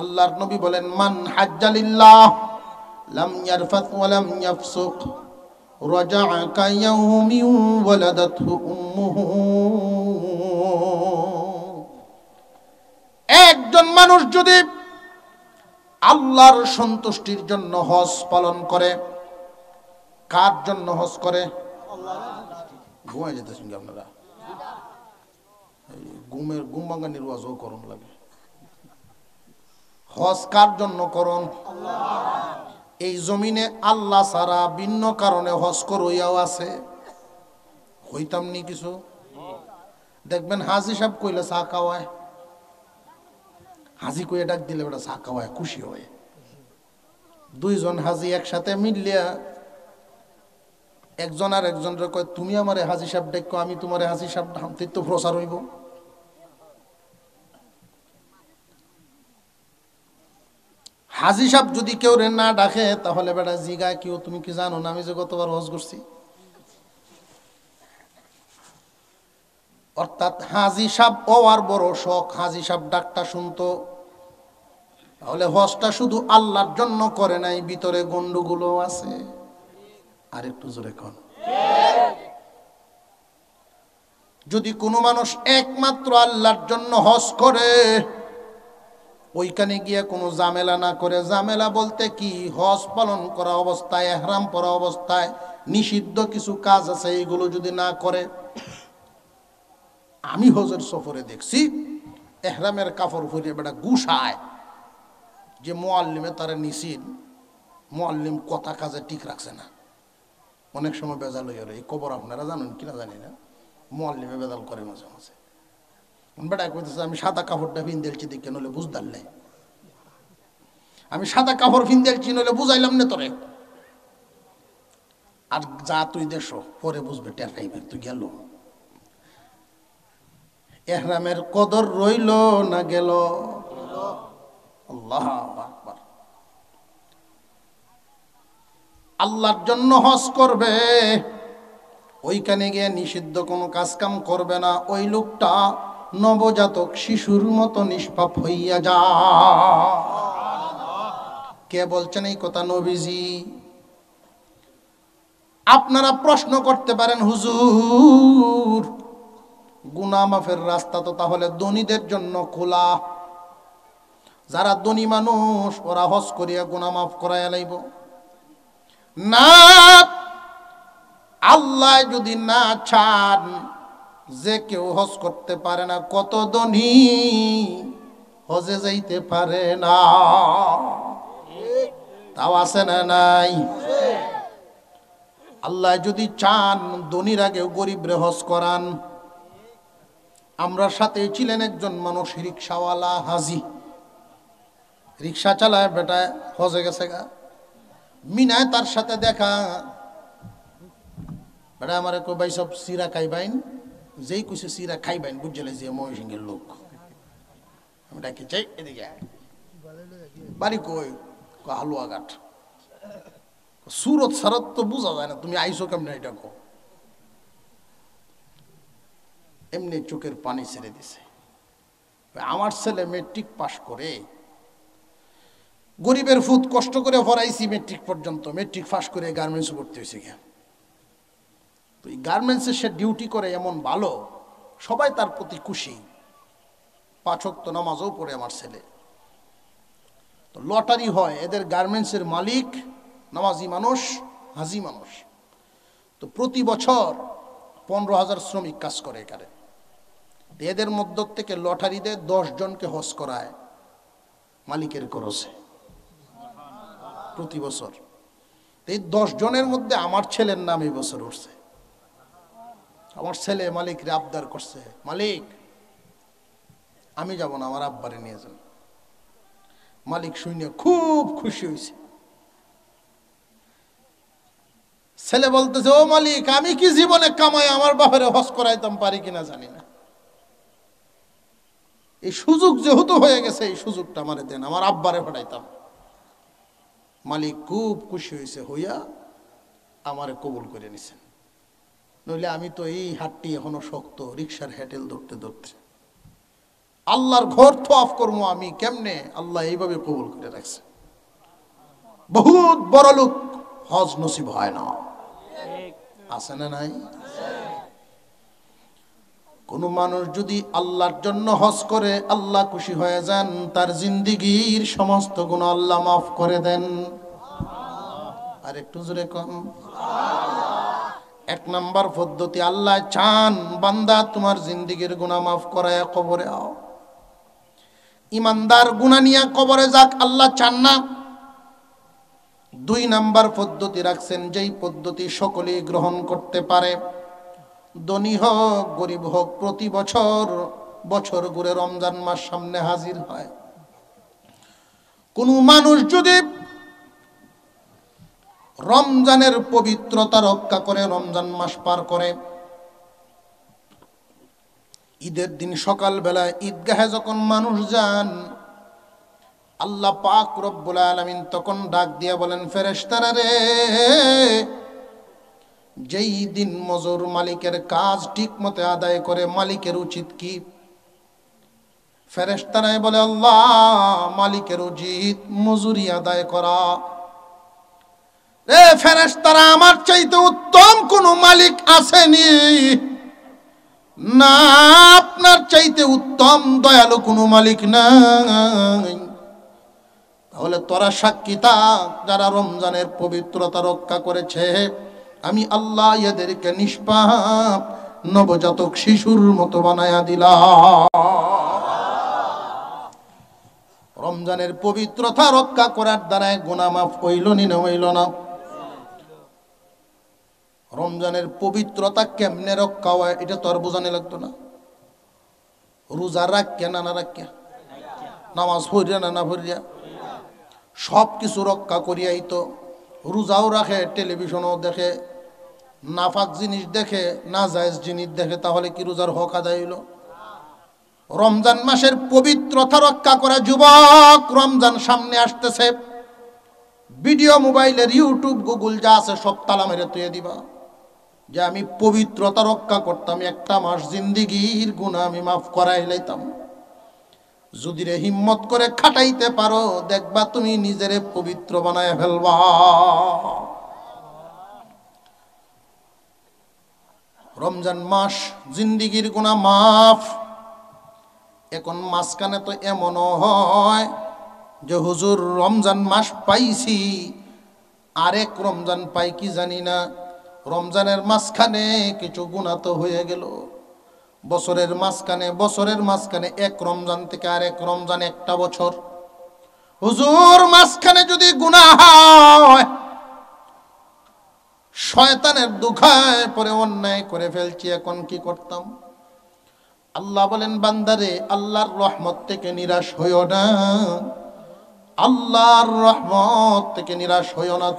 S1: আল্লাহর নবী বলেন, মান হাজ্জা লিল্লাহ লাম ইয়ারফাত ওয়া লাম ইয়াফসুক রাজা'a কায়াউমি ওয়ালাদাতহু উম্মুহু। একজন মানুষ যদি আল্লাহর সন্তুষ্টির জন্য হজ পালন করে, কার জন্য হজ করে? ঘুমাই যেতেছেন কি আপনারা? ঘুম ভাঙানির ওয়াজও করুন লাগে। হজ কার জন্য করুন? এই জমিনে আল্লাহ ছাড়া ভিন্ন কারণে হজ করইয়াও আছে, হইতাম নি কিছু। দেখবেন হাজি সাহেব কইলে চা খাওয়ায়, হাজি কইয়া ডাক দিলে বেটা চা খাওয়ায়, খুশি হয়। দুইজন হাজি একসাথে মিললিয়া একজন আর একজনের কয়, তুমি আমারে হাজি সাহেব ডাকো, আমি তোমারে হাজি সাহেব, হামতে তো প্রচার হইব। হাজি সাহেব যদি কেউ রে না ডাকে, তাহলে বেটা জিগায়, কেউ তুমি কি জানো না আমি যে গতবার হজ করছি? অর্থাৎ হাজি সাহেব ও আর বড় শখ, হাজি সাহেব ডাকটা শুনতো। তাহলে হজটা শুধু আল্লাহর জন্য করে নাই, ভিতরে গন্ডগোল আছে। আর একটু জোরে কোন। যদি কোনো মানুষ একমাত্র আল্লাহর জন্য হজ করে, ওইখানে গিয়ে কোনো ঝামেলা না করে, ঝামেলা বলতে কি, হজ পালন করা অবস্থায়, ইহরাম পরা অবস্থায় নিষিদ্ধ কিছু কাজ আছে, এইগুলো যদি না করে। আমি হজের সফরে দেখছি ইহরামের কাপড় পরিয়ে বেটা গুছায়, যে মুআল্লিমে তারা নিষিদ্ধ, মুআল্লিম কথা কাজে ঠিক রাখছে না। অনেক সময় বেজাল হয়ে এই খবর আপনারা জানেন কিনা জানি না, মুআল্লিমে বেজাল করে মাঝে মাঝে। বেটা কইতেছে আমি সাদা কাপড়টা ফিনদেলছি দেখে, নইলে বুঝদার নাই। আমি সাদা কাপড় ফিনদেলছি, নইলে বুঝাইলাম না তোরে। আর যা তুই দেশো, পরে বুঝবে, টের পাইবে তুই গেল। ইহরামের কদর রইল না গেল? আল্লাহু আকবার। আল্লাহর জন্য হজ করবে, ওইখানে গিয়ে নিষিদ্ধ কোনো কাজ কাম করবে না, ওই লোকটা নবজাতক শিশুর মতো নিষ্পাপ হইয়া যা। কে বলছেন এই কথা? নবীজি। আপনারা প্রশ্ন করতে পারেন, হুজুর গুনাহ মাফের রাস্তা তো তাহলে ধনীদের জন্য খোলা, যারা ধনী মানুষ ওরা হজ করিয়া গুনাহ মাফ করাইয়া লাইব। না, আল্লাহ যদি না চান যে কেউ হজ করতে পারে না, কত ধনী হজে যাইতে পারে না, তাও আছে না নাই? আল্লাহ যদি চান ধনীর আগেও গরিবরে হজ করান। আমরা সাথে ছিলেন একজন মানুষ, রিক্সাওয়ালা হাজি, রিক্সা চালায় বেটা হজে গেছে গা, মিনায় তার সাথে দেখা। বেটা আমার কো ভাই সব সিরা খাইবাইন, যেই কুছে সিরা খাইবাইন বুঝলে যে ময়ূরসিংহের লোক। আমি ডাকি চাই এদিকে, বাড়ি কই? হালুয়াঘাট। সুরত সারত তো বোঝা যায় না, তুমি আইসো কেমনে এটা কো? এমনি চোখের পানি ছেড়ে দিছে। আমার ছেলে মেট্রিক পাশ করে, গরিবের ফুট কষ্ট করে পড়াইছি মেট্রিক পর্যন্ত, মেট্রিক পাশ করে গার্মেন্টসে ভর্তি হয়েছে। তো এই গার্মেন্টসে সে ডিউটি করে এমন ভালো, সবাই তার প্রতি খুশি। 5 ওয়াক্ত নামাজও পড়ে আমার ছেলে। তো লটারি হয়, এদের গার্মেন্টসের মালিক নামাজি মানুষ, হাজি মানুষ। তো প্রতি বছর 15,000 শ্রমিক কাজ করে এখানে। এদের মধ্য থেকে লটারি দিয়ে 10 জনকে হজ করায় মালিকের খরচে প্রতি বছর। এই 10 জনের মধ্যে আমার ছেলের নাম এই বছর উঠছে। আমার ছেলে মালিকরে আবদার করছে, মালিক আমি যাব না, আমার আব্বারে নিয়ে যান। মালিক শুনে খুব খুশি হয়েছে। ছেলে বলতেছে, ও মালিক আমি কি জীবনে কামাই আমার বাপেরে হজ করাইতাম পারি কিনা জানি না, এই সুযোগ যেহেতু হয়ে গেছে এই সুযোগটা আমারে দেন, আমার আব্বারে পাঠাইতাম। মালিক খুব খুশি হয়েছে, হইয়া আমারে কবুল করে নিছেন। নইলে আমি তো এই হাতটি এখনো শক্ত, রিক্সার হ্যাটেল ধরতে ধরতে আল্লাহর ঘর তো অফ করবো আমি কেমনে, আল্লাহ এইভাবে কবুল করে রাখছে। বহুত বড় লোক হজ নসিব হয় না, আছে না নাই? কোন মানুষ যদি আল্লাহর জন্য হজ করে আল্লাহ খুশি হয়ে যান, তার জিন্দেগীর সমস্ত গুনাহ আল্লাহ মাফ করে দেন। আর একটু জোরে কম। এক নাম্বার পদ্ধতি, আল্লাহ চান বান্দা তোমার জিন্দেগীর গুনাহ মাফ করায় কবরে আও। ইমানদার গুনাহ নিয়ে কবরে যাক আল্লাহ চান না। 2 নাম্বার পদ্ধতি রাখছেন, যেই পদ্ধতি সকলেই গ্রহণ করতে পারে, ধনী হোক গরিব হোক, প্রতি বছর ঘুরে রমজান মাস সামনে হাজির হয়। কোন মানুষ যদি রমজানের পবিত্রতা রক্ষা করে রমজান মাস পার করে, ঈদের দিন সকাল বেলায় ঈদগাহে যখন মানুষ যান, আল্লাহ পাক রব্বুল আলামিন তখন ডাক দিয়ে বলেন, ফেরেশতারা রে, যেই দিন মজুর মালিকের কাজ ঠিক মতো আদায় করে মালিকের উচিত কি? ফেরেশতারাই বলে, আল্লাহ মালিকের উচিত মজুরি আদায় করা। রে ফেরেশতারা, আমার চাইতে উত্তম কোন মালিক আসেনি না, আপনার চাইতে উত্তম দয়ালু কোন মালিক নাই। তাহলে তোরা সাক্ষী থাক, যারা রমজানের পবিত্রতা রক্ষা করেছে আমি আল্লাহ এদেরকে নিষ্পাপ নবজাতক শিশুর মতো বানায়া দিলাম। রমজানের পবিত্রতা রক্ষা করার দ্বারা গুনাহ মাফ হইল নি না হইল না? রমজানের পবিত্রতা কেমনে রক্ষা হয় এটা তো আর বোঝানো লাগতো না। রোজা রাখিয়া না রাখিয়া, নামাজ পড়িয়া না পড়িয়া, সব কিছু রক্ষা করিয়াই তো। রোজাও রাখে, টেলিভিশনও দেখে, নাফাক জিনিস দেখে, নাজায়েজ জিনিস দেখে, তাহলে কি রোজার হক আদায় হইল? রমজান মাসের পবিত্রতা রক্ষা করা যুবক, রমজান সামনে আসতেছে, ভিডিও মোবাইলের ইউটিউব গুগল যা আছে সব তালা মেরে তুই দিবা, যে আমি পবিত্রতা রক্ষা করতাম, একটা মাস জিন্দিগির গুনাহ আমি মাফ করাই লাইতাম। যদি রে হিম্মত করে খাটাইতে পারো, দেখবা তুমি নিজেরে পবিত্র বানায় ফেলবা। রমজান মাস জিন্দিগির গুনাহ মাফ। এখন মাঝখানে তো এমনও হয় যে হুজুর রমজান মাস পাইছি, আরেক রমজান পাই কি জানি না, রমজানের মাঝখানে কিছু গুনাহ তো হয়ে গেল। বছরের মাঝখানে এক রমজান থেকে আরেক রমজান একটা বছর। হুজুর মাঝখানে যদি গুনাহ হয়, শয়তানের দুখায় পরে অন্যায় করে ফেলছি, এখন কি করতাম? আল্লাহ বলেন, বান্দারে আল্লাহর রহমত থেকে নিরাশ হইও না, আল্লাহর রহমত থেকে নিরাশ হইও না,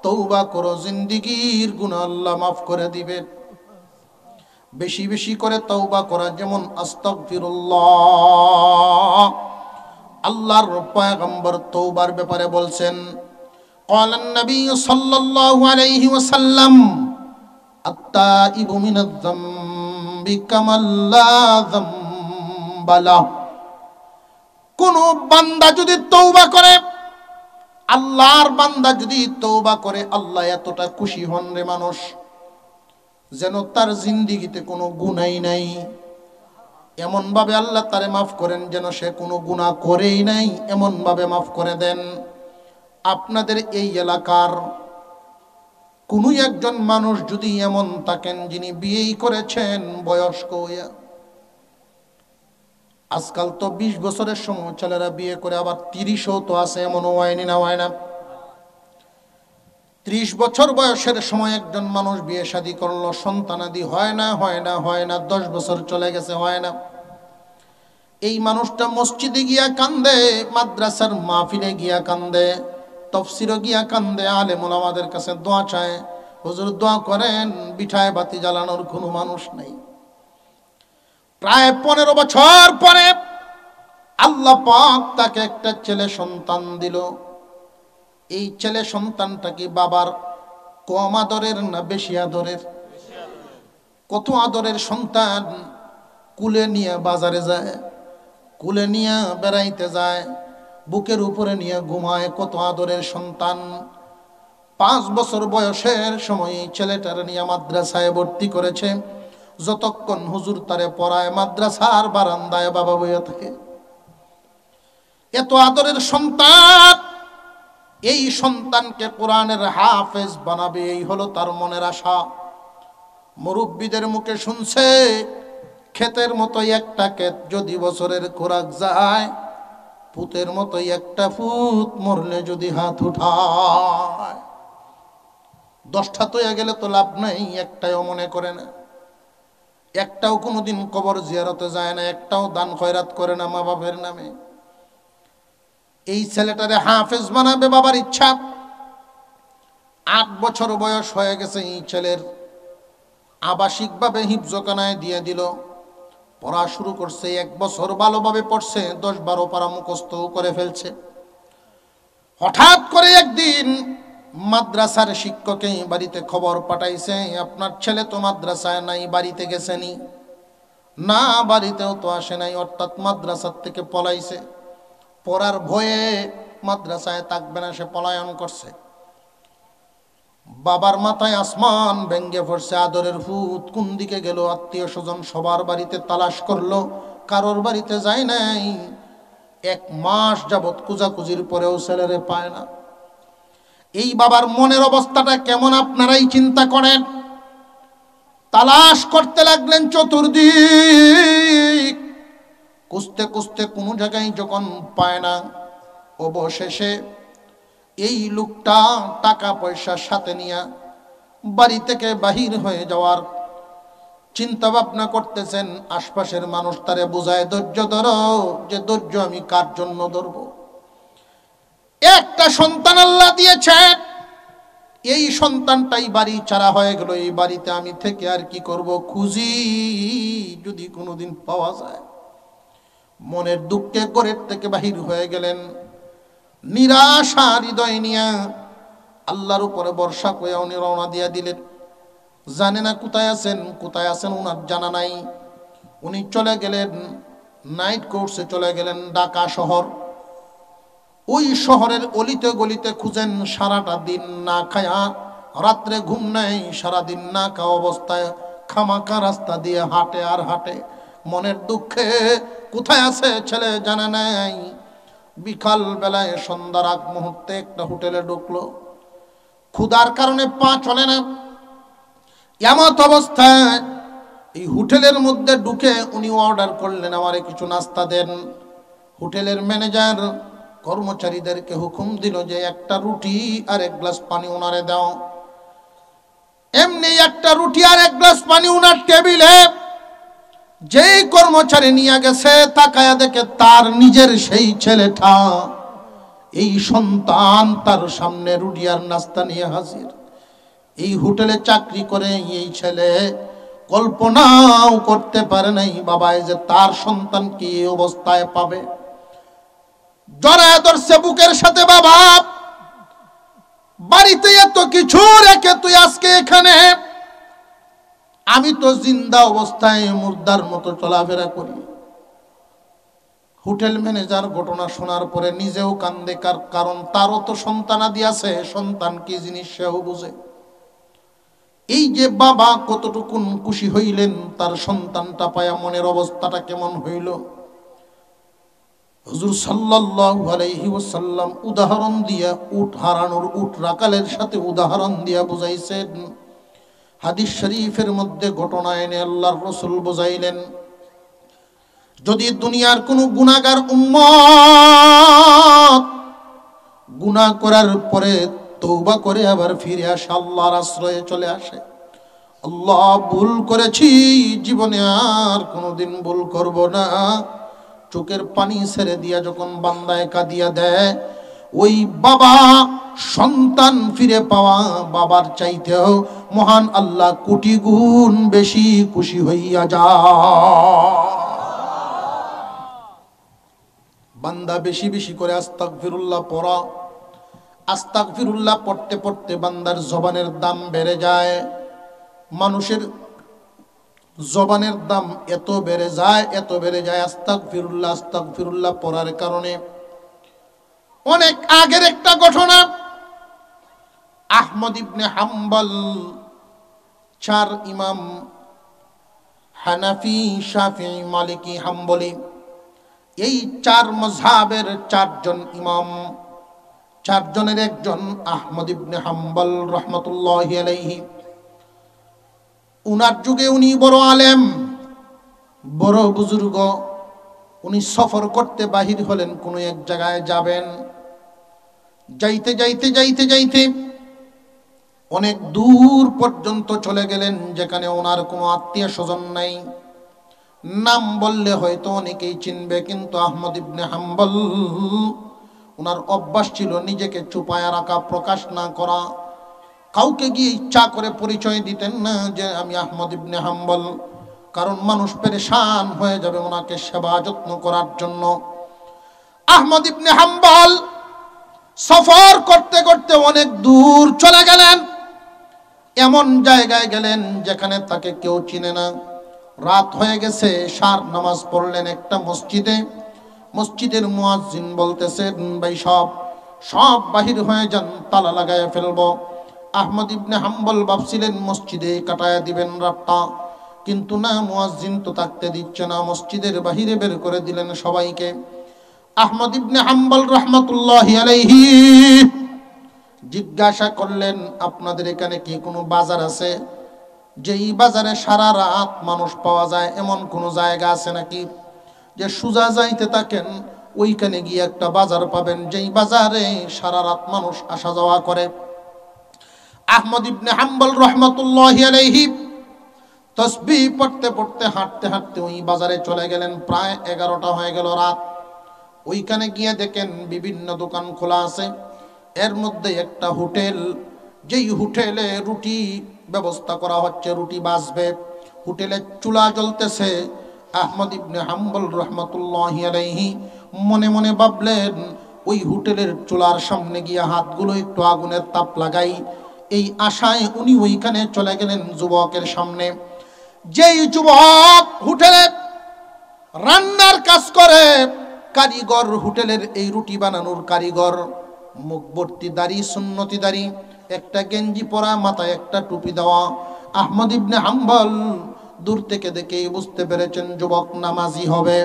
S1: তওবা করো, জিন্দেগীর গুনাহ আল্লাহ মাফ করে দিবেন। বেশি বেশি করে তওবা করা, যেমন আস্তাগফিরুল্লাহ। আল্লাহর পয়গম্বর তওবার ব্যাপারে বলছেন, ক্বালান নবী সাল্লাল্লাহু আলাইহি ওয়াসাল্লাম, আত-তাইবু মিনাজ যামবি কামান লা যামবা লাহ। কোন বান্দা যদি তওবা করে, আল্লাহর বান্দা যদি তওবা করে, আল্লাহ এতটা খুশি হন রে মানুষ, যেন তার জিন্দেগিতে কোনো গুনাহই নাই। এমন ভাবে আল্লাহ তারে মাফ করেন যেন সে কোনো গুনাহ করেই নাই, এমন ভাবে মাফ করে দেন। আপনাদের এই এলাকার কোনো একজন মানুষ যদি এমন থাকেন যিনি বিয়েই করেছেন বয়স্ক হইয়া, আজকাল তো 20 বছরের সময় ছেলেরা বিয়ে করে, আবার 30ও তো আছে, এমনও হয়নি না হয় না। 30 বছর বয়সের সময় একজন মানুষ বিয়ে শাদী করলো, সন্তানাদি হয় না হয় না হয় না, 10 বছর চলে গেছে হয় না। এই মানুষটা মসজিদে গিয়া কান্দে, মাদ্রাসার মাহফিলে গিয়া কান্দে, তফসিরে গিয়া কান্দে, আলেম ওলামাদের কাছে দোয়া চায়, হুজুর দোয়া করেন, বিঠায় বাতি জ্বালানোর কোনো মানুষ নাই। প্রায় 15 বছর পরে আল্লাহ পাক তাকে একটা ছেলে সন্তান দিল। এই ছেলে সন্তানটা কি বাবার কম আদরের না বেশি আদরের? কত আদরের সন্তান! কুলে নিয়ে বাজারে যায়, কুলে নিয়ে বেড়াইতে যায়, বুকের উপরে নিয়ে ঘুমায়, কত আদরের সন্তান। 5 বছর বয়সের সময় ছেলেটার নিয়ে মাদ্রাসায় ভর্তি করেছে। যতক্ষণ হুজুর তারে পড়ায়, মাদ্রাসার বারান্দায় বাবা বইয়া থাকে। এত আদরের সন্তান, এই সন্তানকে কোরআনের হাফেজ বানাবে, এই হলো তার মনের আশা। মুরব্বীদের মুখে শুনছে, ক্ষেতের মতো একটা ক্ষেত যদি বছরের খোরাক যায়, পুতের মতো একটা পুত মরলে যদি হাত উঠায়, 10টা তো গেলে তো লাভ নাই, একটাও মনে করে না, একটাও কোনোদিন কবর জিয়ারতে যায় না, একটাও দান খয়রাত করে না মা বাপের নামে। এই ছেলেটারে হাফেজ বানাবে বাবার ইচ্ছা। 8 বছর বয়স হয়ে গেছে, এই ছেলের আবাসিকভাবে হিফজখানায় দিয়ে দিল। পড়া শুরু করছে, 1 বছর ভালোভাবে পড়ছে, 10-12 পারা মুখস্থ করে ফেলছে। হঠাৎ করে একদিন মাদ্রাসার শিক্ষকে বাড়িতে খবর পাঠাইছে, আপনার ছেলে তো মাদ্রাসায় নাই, বাড়িতে গেছেনি? না, বাড়িতেও তো আসে নাই, অর্থাৎ মাদ্রাসার থেকে পলাইছে। পড়ার ভয়ে মাদ্রাসায় থাকবে না, সে পলায়ন করছে। বাবার মাথায় আসমান ভেঙ্গে পড়ছে, আদরের ভূত কোন দিকে গেল? আত্মীয় স্বজন সবার বাড়িতে তালাশ করলো, কারোর বাড়িতে যায় নাই। 1 মাস যাবৎ কুজাকুজির পরেও ছেলেরে পায় না। এই বাবার মনের অবস্থাটা কেমন আপনারাই চিন্তা করেন। তালাশ করতে লাগলেন চতুর্দিক, খুঁজতে খুঁজতে কোনো জায়গায় যখন পায় না, অবশেষে এই লোকটা টাকা পয়সা সাথে নিয়ে বাড়ি থেকে বাহির হয়ে যাওয়ার চিন্তা ভাবনা করতেছেন। আশপাশের মানুষ তারে বোঝায়, ধৈর্য ধরো, যে ধৈর্য আমি কার জন্য ধরবো? একটা সন্তান আল্লাহ দিয়েছেন, এই সন্তানটাই বাড়ি ছাড়া হয়ে গেল, এই বাড়িতে আমি থেকে আর কি করব? খুঁজি, যদি কোনোদিন পাওয়া যায়। মনের দুঃখে ঘরের থেকে বাহির হয়ে গেলেন, নিরাশা হৃদয় নিয়া আল্লাহর উপরে ভরসা করে উনি রওনা দিয়া দিলেন। জানে না কোথায় আছেন, কোথায় আছেন ওনার জানা নাই। উনি চলে গেলেন নাইট কোর্সে, চলে গেলেন ঢাকা শহর। ওই শহরের অলিতে গলিতে খুঁজেন, সারাটা দিন না খায়া, রাত্রে ঘুম নাই, সারাদিন না খাওয়া অবস্থায় খামাকা রাস্তা দিয়ে হাঁটে আর হাঁটে, মনের দুঃখে কোথায় আছে ছেলে জানা নাই। বিকাল বেলায় সন্ধ্যার আগ মুহূর্তে একটা হোটেলে ঢুকলো, ক্ষুধার কারণে পা চলে না। এমত অবস্থায় এই হোটেলের মধ্যে ঢুকে উনি অর্ডার করলেন, আমারে কিছু নাস্তা দেন। হোটেলের ম্যানেজার কর্মচারীদেরকে হুকুম দিল যে একটা রুটি আর 1 গ্লাস পানি ওনারে দাও। এমনি একটা রুটি আর 1 গ্লাস পানি ওনার টেবিলে যেই কর্মচারী নিয়ে গেছে, তাকায়া দেখে তার নিজের সেই ছেলেটা, এই সন্তান তার সামনে রুটি আর নাস্তা নিয়ে হাজির। এই হোটেলে চাকরি করে এই ছেলে কল্পনাও করতে পারে নাই বাবাই যে তার সন্তান কি অবস্থায় পাবে। জড়ায় ধরছে বুকের সাথে, বাবা বাড়িতে এত কিছু রেখে তুই আজকে এখানে? আমি তো জিন্দা অবস্থায় মুর্দার মতো চলাফেরা করি। হোটেল ম্যানেজার ঘটনা শোনার পরে নিজেও কান্দে, কারণ তারও তো সন্তানাদি আছে, সন্তান কি জিনিস সেও বুঝে। এই যে বাবা কতটুকুন খুশি হইলেন তার সন্তানটা পায়া, মনের অবস্থাটা কেমন হইল। হুজুর সাল্লাল্লাহু আলাইহি ওয়াসাল্লাম উদাহরণ দিয়া উট হারানোর, উট রাকালের সাথে উদাহরণ দিয়া বুঝাইছেন। হাদিস শরীফের মধ্যে ঘটনা এনে আল্লাহর রাসূল বুঝাইলেন, যদি দুনিয়ার কোন গুনাহগার উম্মত গুনাহ করার পরে তওবা করে আবার ফিরে আসে, আল্লাহর আশ্রয়ে চলে আসে, আল্লাহ ভুল করেছি, জীবনে আর কোনোদিন ভুল করব না, চোখের পানি ছেড়ে দিয়া যখন বান্দায় কাঁদিয়া দেয়, ওই বাবা সন্তান ফিরে পাওয়া বাবার চাইতেও মহান আল্লাহ কোটি গুণ বেশি খুশি হইয়া যায়। বান্দা বেশি বেশি করে আস্তাগফিরুল্লাহ পড়া, আস্তাগফিরুল্লাহ পড়তে পড়তে বান্দার জবানের দাম বেড়ে যায়। মানুষের জবানের দাম এত বেড়ে যায় আস্তাগফিরুল্লাহ আস্তাগফিরুল্লাহ পড়ার কারণে। অনেক আগের একটা ঘটনা, আহমদ ইবনে হাম্বল, চার ইমাম হানাফি, শাফিঈ, মালিকি, হাম্বলি, এই চার মাযহাবের চারজন ইমাম, চারজনের একজন আহমদ ইবনে হাম্বল রাহমাতুল্লাহি আলাইহি। উনার যুগে উনি বড় আলেম, বড় বুজুর্গ। উনি সফর করতে বাহির হলেন, কোনো এক জায়গায় যাবেন। যাইতে যাইতে যাইতে যাইতে অনেক দূর পর্যন্ত চলে গেলেন, যেখানে ওনার কোনো আত্মীয় স্বজন নাই। নাম বললে হয়তো অনেকেই চিনবে, কিন্তু আহমদ ইবনে হাম্বল, ওনার অভ্যাস ছিল নিজেকে চুপায়া রাখা, প্রকাশ না করা। কাউকে গিয়ে ইচ্ছা করে পরিচয় দিতেন না যে আমি আহমদ ইবনে হাম্বল, কারণ মানুষ পেরেশান হয়ে যাবে ওনাকে সেবা যত্ন করার জন্য। আহমদ ইবনে হাম্বল সফর করতে করতে অনেক দূর চলে গেলেন, এমন জায়গায় গেলেন যেখানে তাকে কেউ চিনে না। রাত হয়ে গেছে, এশার নামাজ পড়লেন একটা মসজিদে। মসজিদের মুয়াজ্জিন বলতেছেন, ভাই সব বাহির হয়ে যান, তালা লাগায় ফেলবো। আহমদ ইবনে হাম্বল ভাবছিলেন মসজিদে কাটায়া দিবেন রাতটা, কিন্তু না, মুয়াজ্জিন তো থাকতে দিচ্ছে না, মসজিদের বাহিরে বের করে দিলেন সবাইকে। আহমদ ইবনে হাম্বল রাহমাতুল্লাহি আলাইহি জিজ্ঞাসা করলেন, আপনাদের এখানে কি কোনো বাজার আছে, যেই বাজারে সারা রাত মানুষ পাওয়া যায়, এমন কোনো জায়গা আছে নাকি যে সোজা যাইতে থাকেন ওইখানে গিয়ে একটা বাজার পাবেন, যেই বাজারে সারা রাত মানুষ আসা যাওয়া করে? আহমদ ইবনে হাম্বল রাহমাতুল্লাহি আলাইহি তাসবিহ পড়তে পড়তে হাঁটতে হাঁটতে ওই বাজারে চলে গেলেন। প্রায় 11টা হয়ে গেল রাত। ওইখানে গিয়ে দেখেন বিভিন্ন দোকান খোলা আছে, এর মধ্যে একটা হোটেল, যেই হোটেলে রুটি ব্যবস্থা করা হচ্ছে, রুটি বাজবে, হোটেলে চুলা জ্বলতেছে। আহমদ ইবনে হাম্বল রাহমাতুল্লাহি আলাইহি মনে মনে ভাবলেন, ওই হোটেলের চুলার সামনে গিয়ে হাতগুলো একটু আগুনের তাপ লাগাই, এই আশায় উনি ওইখানে চলে গেলেন যুবকের সামনে। যেই যুবক হোটেলে রান্নার কাজ করে, কারিগর, হোটেলের এই রুটি বানানোর কারিগর, মুখভর্তি দাড়ি, সুন্নতি দাড়ি, একটা গেঞ্জি পরা, মাথায় একটা টুপি দেওয়া। আহমদ ইবনে হাম্বল দূর থেকে দেখেই বুঝতে পেরেছেন যুবক নামাজি হবে।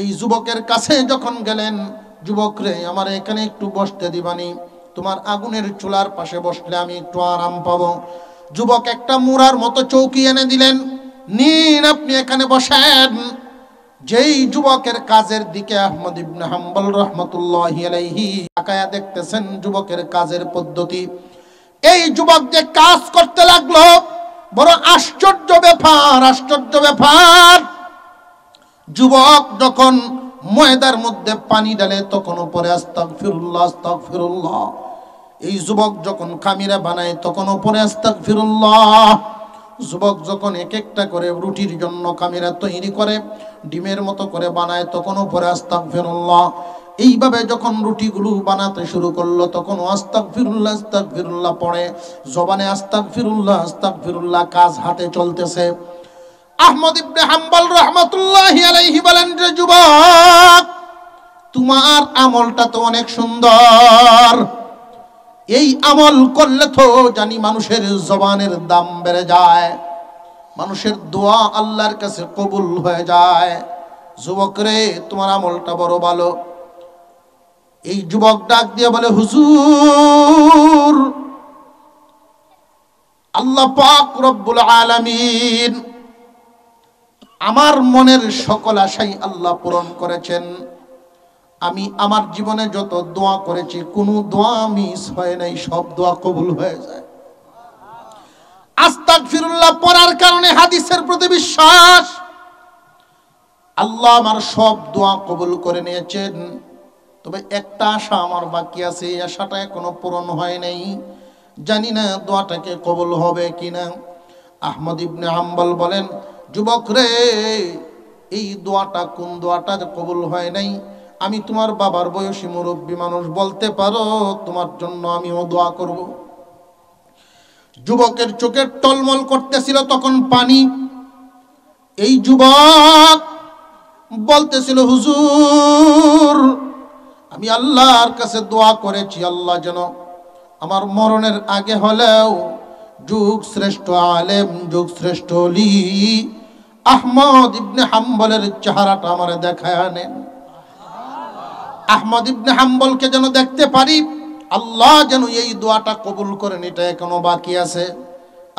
S1: এই যুবকের কাছে যখন গেলেন, যুবক রে, আমার এখানে একটু বসতে দিবানি, তোমার আগুনের চুলার পাশে বসলে আমি একটু আরাম পাবো। যুবক একটা মুড়ার মতো চৌকি এনে দিলেন, নিন আপনি এখানে বসেন। যেই যুবকের কাজের দিকে আহমদ ইবনে হাম্বল রাহমাতুল্লাহি আলাইহি তাকায়া দেখতেছেন যুবকের কাজের পদ্ধতি, এই যুবক যে কাজ করতে লাগলো, বড় আশ্চর্য ব্যাপার, আশ্চর্য ব্যাপার। যুবক যখন ময়দার মধ্যে পানি ঢালে তখন উপরে আস্তাগফিরুল্লাহ আস্তাগফিরুল্লাহ, এই যুবক যখন খামিরা বানায় তখন উপরে আস্তাগফিরুল্লাহ। যুবক যখন এক একটা করে রুটির জন্য খামিরা তৈরি করে, ডিমের মতো করে বানায়, তখন উপরে আস্তাগফিরুল্লাহ। এইভাবে যখন রুটিগুলো বানাতে শুরু করলো, তখন আস্তাগফিরুল্লাহ আস্তাগফিরুল্লাহ পড়ে, জবানে আস্তাগফিরুল্লাহ আস্তাগফিরুল্লাহ, কাজ হাতে চলতেছে। আহমদ ইবনে হাম্বল রাহমাতুল্লাহি আলাইহি বলেন, যে যুবক, তোমার আমলটা তো অনেক সুন্দর, এই আমল করলে তো জানি মানুষের জবানের দাম বেড়ে যায়, মানুষের দোয়া আল্লাহর কাছে কবুল হয়ে যায়। যুবক রে, তোমার আমলটা বড় ভালো। এই যুবক ডাক দিয়ে বলে, হুজুর, আল্লাহ পাক রব্বুল আলামিন আমার মনের সকল আশাই আল্লাহ পূরণ করেছেন। আমি আমার জীবনে যত দোয়া করেছি কোনো দোয়া মিস হয় নাই, সব দোয়া কবুল হয়ে যায়। আস্তাগফিরুল্লাহ পড়ার কারণে হাদিসের প্রতি বিশ্বাস, আল্লাহ আমার সব দোয়া কবুল করে নিয়েছেন। তবে একটা আশা আমার বাকি আছে, এই আশাটা এখনো পূরণ হয় নাই। জানি না দোয়াটাকে কবুল হবে কিনা। আহমদ ইবনে হাম্বল বলেন, যুবক রে, এই দোয়াটা কোন দোয়াটা কবুল হয় নাই? আমি তোমার বাবার বয়সী মুরব্বী মানুষ, বলতে পারো তোমার জন্য আমিও দোয়া করব। যুবকের চোখের টলমল করতেছিল তখন পানি। এই যুবক বলতেছিল, হুজুর, আমি আল্লাহর কাছে দোয়া করেছি, আল্লাহ যেন আমার মরণের আগে হলেও যুগ শ্রেষ্ঠ আলেম, যুগ শ্রেষ্ঠ ওলি আহমদ ইবনে হাম্বলের চেহারাটা আমার দেখায় আনেন। আহমদ ইবনে হাম্বলকে যেন দেখতে পারি, আল্লাহ যেন এই দোয়াটা কবুল করেন, এটা এখনো বাকি আছে।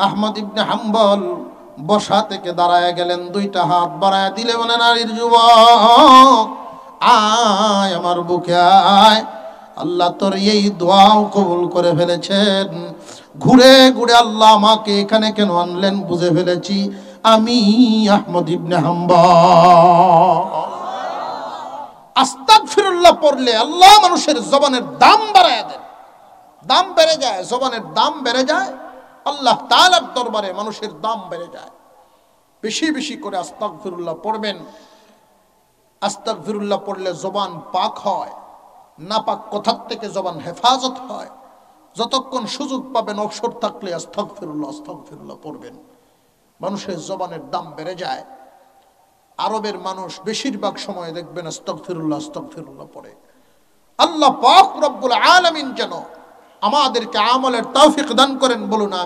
S1: আহমদ ইবনে হাম্বল বসা থেকে দাঁড়ায় গেলেন, দুইটা হাত বাড়ায় দিলে বলেন, নারীর যুবক, আয় আমার বুকে আয়, আল্লাহ তোর এই দোয়াও কবুল করে ফেলেছেন। ঘুরে ঘুরে আল্লাহ আমাকে এখানে কেন আনলেন বুঝে ফেলেছি, আমি আহমদ ইবনে হাম্বল। আস্তাগফিরুল্লাহ পড়লে আল্লাহ মানুষের জবানের দাম বাড়ায় দেন, দাম বেড়ে যায়, জবানের দাম বেড়ে যায়, আল্লাহ তাআলার দরবারে মানুষের দাম বেড়ে যায়। বেশি বেশি করে আস্তাগফিরুল্লাহ পড়বেন। আস্তাগফিরুল্লাহ পড়লে জবান পাক হয়, নাপাক কথার থেকে জবান হেফাজত হয়। যতক্ষণ সুযোগ পাবেন, অবসর থাকলে আস্তাগফিরুল্লাহ আস্তাগফিরুল্লাহ পড়বেন, মানুষের জবানের দাম বেড়ে যায়। আরবের মানুষ বেশিরভাগ সময় দেখবেন আস্তাগফিরুল্লাহ আস্তাগফিরুল্লাহ পড়ে। আল্লাহ পাক রব্বুল আলামিন যেন আমাদেরকে আমলের তৌফিক দান করেন, বলুন আমিন।